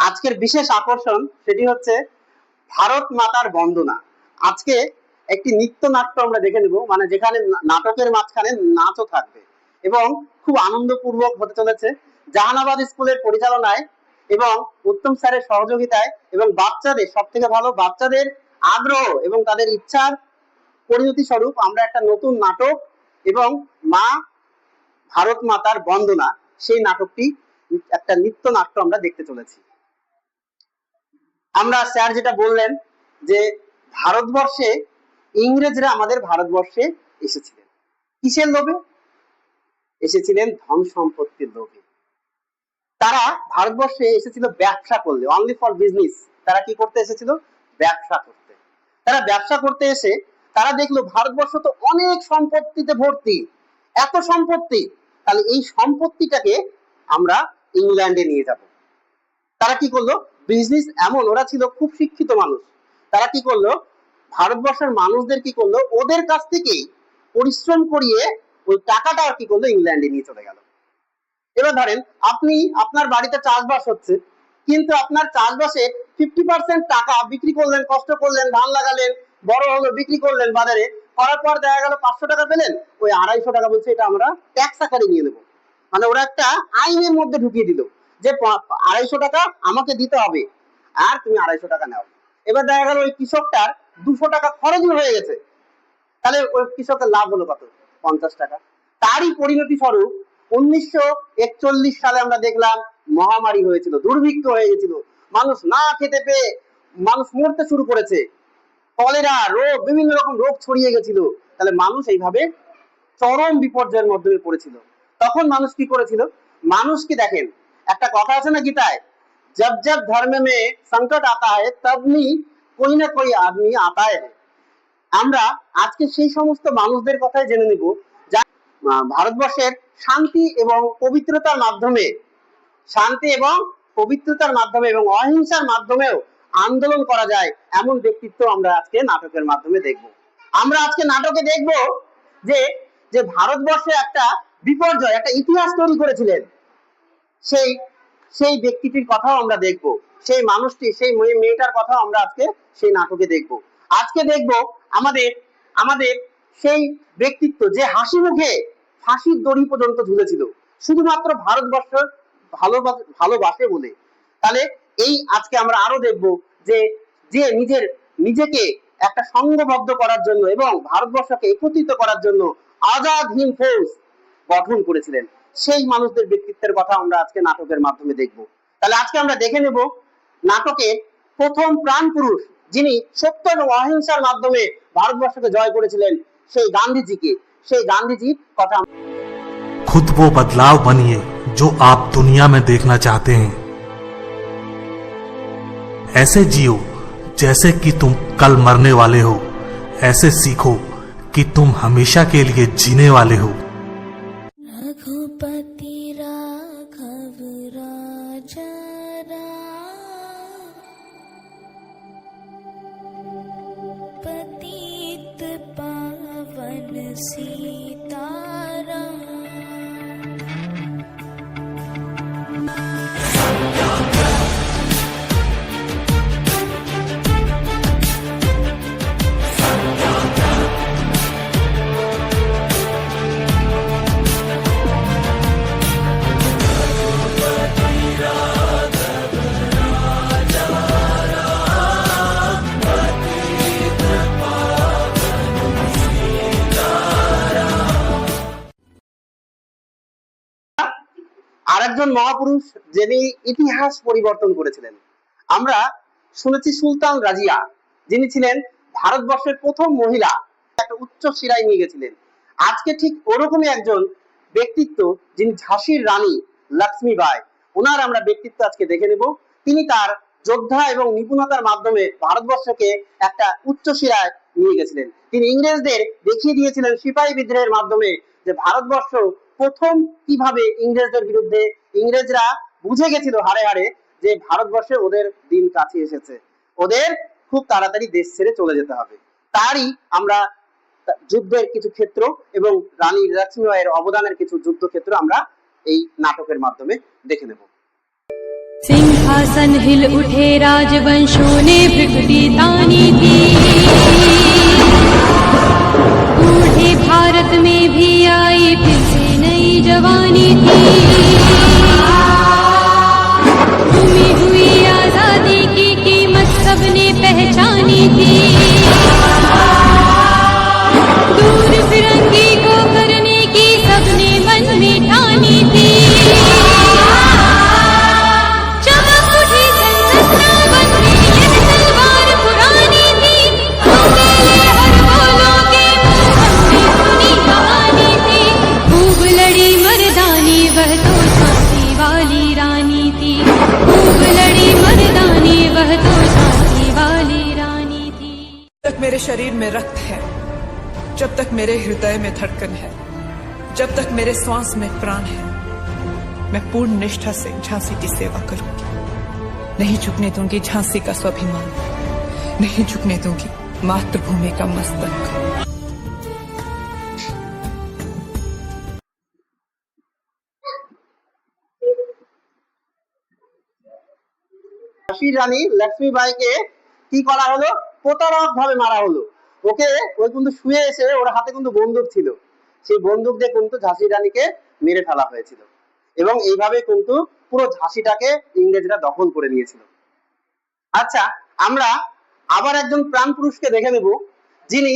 আজকের বিশেষ আকর্ষণ সেটি হচ্ছে ভারত মাতার বন্দনা। আজকে একটি নৃত্যনাট্য আমরা দেখে নিব, মানে যেখানে নাটকের মাঝখানে নাচও থাকবে এবং খুব আনন্দপূর্বক হতে চলেছে। জাহানাবাদ স্কুলের পরিচালনায় এবং উত্তম স্যারের সহযোগিতায় এবং বাচ্চাদের, সব থেকে ভালো বাচ্চাদের আগ্রহ এবং তাদের ইচ্ছার পরিণতি স্বরূপ আমরা একটা নতুন নাটক এবং মা ভারত মাতার বন্দনা, সেই নাটকটি একটা নৃত্যনাট্য আমরা দেখতে চলেছি। আমরা স্যার যেটা বললেন যে ভারতবর্ষে ইংরেজরা আমাদের ভারতবর্ষে এসেছিলেন কিসের লোভে? এসেছিলেন ধন সম্পত্তির লোভে। তারা ভারতবর্ষে এসেছিল ব্যবসা করলে, অনলি ফর বিজনেস। তারা কি করতে এসেছিল? ব্যবসা করতে। তারা ব্যবসা করতে এসে তারা দেখলো ভারতবর্ষ তো অনেক সম্পত্তিতে ভর্তি, এত সম্পত্তি, তাহলে এই সম্পত্তিটাকে আমরা ইংল্যান্ডে নিয়ে যাব। তারা কি করলো? বিজনেস এমন, ওরা ছিল খুব শিক্ষিত মানুষ, তারা কি করলো? ভারতবর্ষের মানুষদের কি করলো? ওদের কাছ থেকেই পরিশ্রম করিয়ে ওই টাকাটা কি করলো? ইংল্যান্ডে নিয়ে চলে গেল। এবার ধরেন আপনি, আপনার বাড়িতে চাষবাস হচ্ছে, কিন্তু আপনার চাষবাসে 50% টাকা বিক্রি করলেন, কষ্ট করলেন, ধান লাগালেন, বড় হলো, বিক্রি করলেন বাজারে, করার পর দেখা গেল 500 টাকা পেলেন, ওই 250 টাকা বলছে এটা আমরা ট্যাক্স আকারে নিয়ে নেবো। মানে ওরা একটা আইনের মধ্যে ঢুকিয়ে দিল যে 250 টাকা আমাকে দিতে হবে আর তুমি 250 টাকা নাও। এবার দেখা গেল ওই কৃষকটার 200 টাকা খরচই হয়ে গেছে, তাহলে ওই কৃষকের লাভ হলো কত? 50 টাকা। তারই পরিণতি স্বরূপ 1941 সালে আমরা দেখলাম মহামারী হয়েছিল, দুর্ভিক্ষ হয়ে গেছিল, মানুষ না খেতে পেয়ে মানুষ মরতে শুরু করেছে, কলেরা রোগ, বিভিন্ন রকম রোগ ছড়িয়ে গেছিল। তাহলে মানুষ এইভাবে চরম বিপর্যয়ের মধ্যে পড়েছিল। তখন মানুষ কি করেছিল? মানুষ কি দেখেন, একটা কথা আছে না গীতায়, जब जब धर्म में संकट आता है तभी कोई ना कोई आदमी आता है। আমরা আজকে সেই সমস্ত মানুষদের কথাই জেনে নিব যা ভারতবর্ষের শান্তি এবং পবিত্রতার মাধ্যমে, শান্তি এবং পবিত্রতার মাধ্যমে এবং অহিংসার মাধ্যমেও আন্দোলন করা যায় এমন ব্যক্তিত্ব আমরা আজকে নাটকের মাধ্যমে দেখব। আমরা আজকে নাটকে দেখব যে যে ভারতবর্ষে একটা বিপর্যয়, একটা ইতিহাস তৈরি করেছিলেন, সেই সেই ব্যক্তিটির কথাও আমরা দেখব, সেই মানুষটি, সেই মেয়েটার কথাও আমরা আজকে সেই নাটকে দেখব। আজকে দেখব আমাদের আমাদের সেই ব্যক্তিত্ব যে হাসি মুখে ফাঁসির দড়ি পর্যন্ত ঝুলেছিল শুধুমাত্র ভারতবর্ষ ভালোবাসে বলে। তাহলে এই আজকে আমরা আরো দেখব যে যে নিজেকে একটা সংঘবদ্ধ করার জন্য এবং ভারতবর্ষকে একত্রিত করার জন্য আজাদ হিন্দ ফৌজ গঠন করেছিলেন, সেই মানুষদের ব্যক্তিত্বের কথা আমরা আজকে নাটকের মাধ্যমে দেখব। তাহলে আজকে আমরা দেখে নেব নাটকের প্রথম প্রাণ পুরুষ, যিনি সত্য এবং অহিংসার মাধ্যমে ভারতবর্ষকে জয় করেছিলেন, সেই গান্ধীজিকে, সেই গান্ধীজির কথা। खुद वो बदलाव बनिए जो आप दुनिया में देखना चाहते हैं। ऐसे जियो जैसे कि तुम कल मरने वाले हो, ऐसे सीखो कि तुम हमेशा के लिए जीने वाले हो। रघुपति राघव राजा पतित पावन सीताराम। আরেকজন মহাপুরুষ যিনি ইতিহাস পরিবর্তন করেছিলেন, আমরা শুনেছি সুলতান রাজিয়া, যিনি ছিলেন ভারতবর্ষের প্রথম মহিলা, একটা উচ্চ শিরায় নিয়ে গেছিলেন। আজকে ঠিক ওরকমই একজন ব্যক্তিত্ব, যিনি ঝাঁসির রানী লক্ষ্মীবাই, ওনার আমরা ব্যক্তিত্ব আজকে দেখে নেব। তিনি তার যোদ্ধা এবং নিপুণতার মাধ্যমে ভারতবর্ষকে একটা উচ্চ শিরায় নিয়ে গেছিলেন। তিনি ইংরেজদের দেখিয়ে দিয়েছিলেন সিপাহী বিদ্রোহের মাধ্যমে যে ভারতবর্ষ প্রথম কিভাবে ইংরেজদের বিরুদ্ধে, ইংরেজরা বুঝে গেছিল হারে হারে যে ভারতবর্ষে ওদের দিন কাছে এসেছে, ওদের খুব তাড়াতাড়ি দেশ ছেড়ে চলে যেতে হবে। তারই আমরা যুদ্ধের কিছু ক্ষেত্র এবং রানী লক্ষ্মীবাইয়ের অবদানের কিছু যুদ্ধ ক্ষেত্র আমরা এই নাটকের মাধ্যমে দেখে নেব। सिंहासन हिल उठे राजवंशों ने भृकुटी तानी थी। बूढ़े भारत में भी आई फिर से नई जवानी थी। घूमी हुई आजादी की कीमत सबने पहचानी थी। दूर फिरंगी को करने की सबने मन में ठानी थी। चमक उठी संसद बन गई ये तलवार पुरानी थी। अकेले हर बोलों के मुंह हमने सुनी कहानी थी। खूब लड़ी मर्दानी वह तो झांसी वाली रानी थी। खूब लड़ी मर्दानी वह तो झांसी वाली रानी थी। जब तक मेरे शरीर में रक्त है, जब तक मेरे हृदय में धड़कन है, जब तक मेरे श्वास में प्राण है, मैं पूर्ण निष्ठा से झांसी की सेवा करूंगी। नहीं झुकने दूंगी झांसी का स्वाभिमान, नहीं झुकने दूंगी मातृभूमि का मस्तक। ঝাঁসির রানী লক্ষ্মীবাইকে কি করা হলো? প্রতারক ভাবে মারা হলো। ওকে ওই কিন্তু শুয়ে এসে ওর হাতে কিন্তু বন্দুক ছিল, সেই বন্দুক দিয়ে কিন্তু ঝাঁসির রানীকে মেরে ফেলা হয়েছিল এবং এইভাবে কিন্তু পুরো ঝাঁসিটাকে ইংরেজরা দখল করে নিয়েছিল। আচ্ছা, আমরা আবার একজন প্রাণ পুরুষকে দেখে নেব, যিনি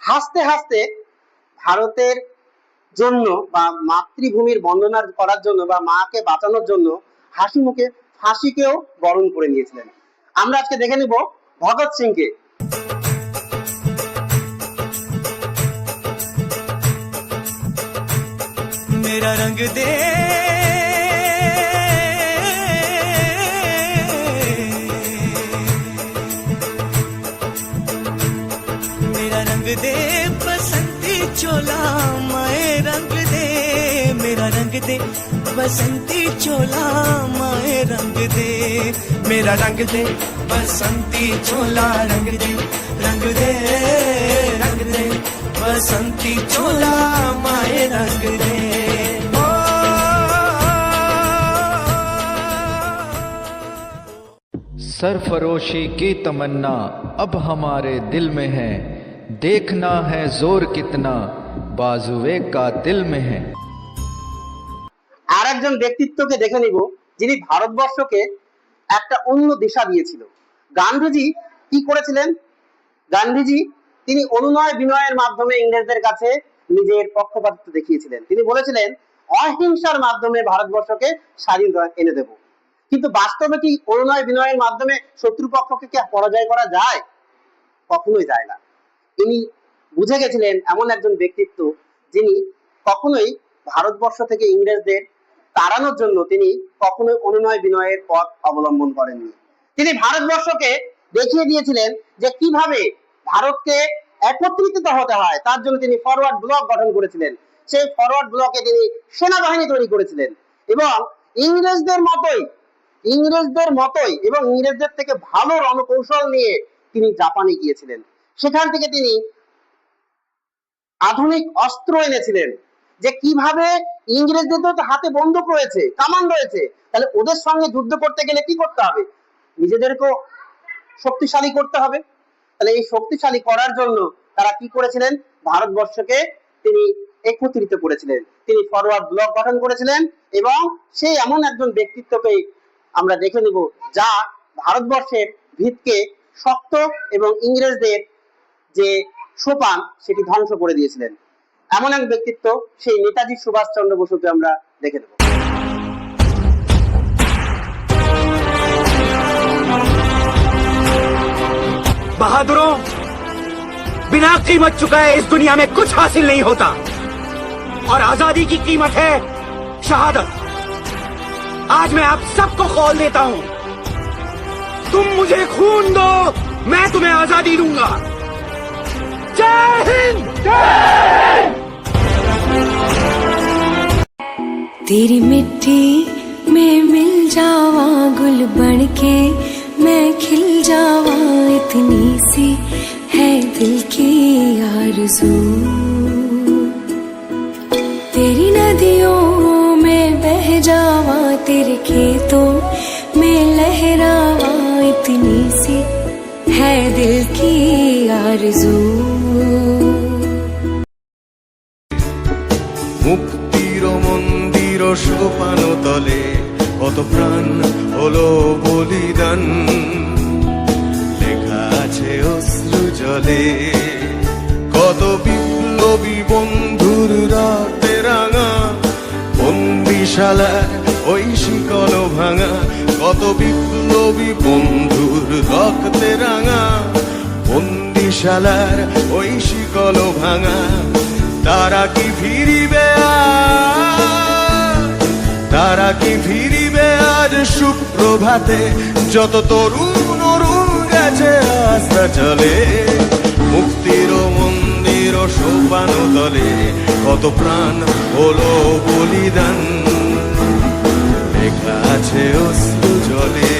হাসতে হাসতে ভারতের জন্য বা মাতৃভূমির বন্দনা করার জন্য বা মাকে বাঁচানোর জন্য হাসি মুখে ফাঁসিকেও বরণ করে নিয়েছিলেন। আমরা আজকে দেখে নেব ভগৎ সিংকে। मेरा रंग दे मेरा रंग दे बसंती चोला, माए रंग दे मेरा रंग दे बसंती चोला, माए रंग दे मेरा रंग दे बसंती चोला, रंग दे रंग दे रंग दे बसंती चोला, माए रंग दे। सरफरोशी की तमन्ना अब हमारे दिल में है, देखना है जोर कितना बाजुए का दिल में है। আর একজন ব্যক্তিত্বকে দেখে নিব, যিনি ভারতবর্ষকে একটা অন্য দিশা দিয়েছিল। গান্ধীজি কি করেছিলেন? গান্ধীজি তিনি অনুনয় বিনয়ের মাধ্যমে ইংরেজদের কাছে নিজের পক্ষপাতিত্ব দেখিয়েছিলেন। তিনি বলেছিলেন অহিংসার মাধ্যমে ভারতবর্ষকে স্বাধীনতা এনে দেব। কিন্তু বাস্তবে কি অনুনয় বিনয়ের মাধ্যমে শত্রুপক্ষকে কি পরাজয় করা যায়? কখনোই যায় না। তিনি বুঝে গেছিলেন এমন একজন ব্যক্তিত্ব, যিনি কখনোই ভারতবর্ষ থেকে ইংরেজদের তাড়ানোর জন্য তিনি কখনোই অনুনয় বিনয়ের পথ অবলম্বন করেননি। তিনি ভারতবর্ষকে দেখিয়ে দিয়েছিলেন যে কিভাবে ভারতকে একত্রিত হতে হয়। তার জন্য তিনি ফরওয়ার্ড ব্লক গঠন করেছিলেন। সেই ফরওয়ার্ড ব্লকে তিনি সেনাবাহিনী তৈরি করেছিলেন এবং ইংরেজদের মতোই এবং ইংরেজদের থেকে ভালো রণকৌশল নিয়ে তিনি জাপানে গিয়েছিলেন। সেখান থেকে তিনি আধুনিক অস্ত্র এনেছিলেন, যে কিভাবে ইংরেজদের তো হাতে বন্দুক রয়েছে, কামান রয়েছে, তাহলে ওদের সঙ্গে যুদ্ধ করতে গেলে কি করতে হবে? নিজেদেরকেও শক্তিশালী করতে হবে। তাহলে এই শক্তিশালী করার জন্য তারা কি করেছিলেন? ভারতবর্ষকে তিনি একত্রিত করেছিলেন। তিনি ফরওয়ার্ড ব্লক গঠন করেছিলেন এবং সেই এমন একজন ব্যক্তিত্বকে আমরা দেখে নিব, যা ভারতবর্ষের ভিতকে শক্ত এবং ইংরেজদের যে সোপান সেটি ধ্বংস করে দিয়েছিলেন। এমন এক ব্যক্তিত্ব, সেই নেতাজি সুভাষচন্দ্র বসুকে আমরা দেখে নেব। बहादुरों, बिना कीमत चुकाए इस दुनिया में कुछ हासिल नहीं होता और आजादी की कीमत है शहादत। आज मैं आप सबको कॉल देता हूं, तुम मुझे खून दो, मैं तुम्हें आजादी दूंगा। जय हिंद। तेरी मिट्टी में मिल जावा गुल बनके, मैं खिल जावा, इतनी सी है दिल की आरज़ू। तेरी नदियों में बह जावा, तेरे खेतों में लहरावा इतनी सी है दिल की आरज़ू। মুক্তির মন্দির সোপান তলে কত প্রাণ হলো বলিদান, লেখা আছে অশ্রু জলে কত বিপ্লবী বন্ধুর রাতে রাঙা, বন্দিশালার ওই শিকল ভাঙা, কত বিপ্লবী বন্ধুর রক্তে রাঙা, বন্দিশালার ওই শিকল ভাঙা। তারা কি ফিরিবে আজ, তারা কি ফিরিবে আজ সুপ্রভাতে, যত তরুণ অরুণ গেছে আস্থা চলে। মুক্তির মন্দির সোপান তলে কত প্রাণ হলো বলিদান, লেখা আছে অশ্রু জলে।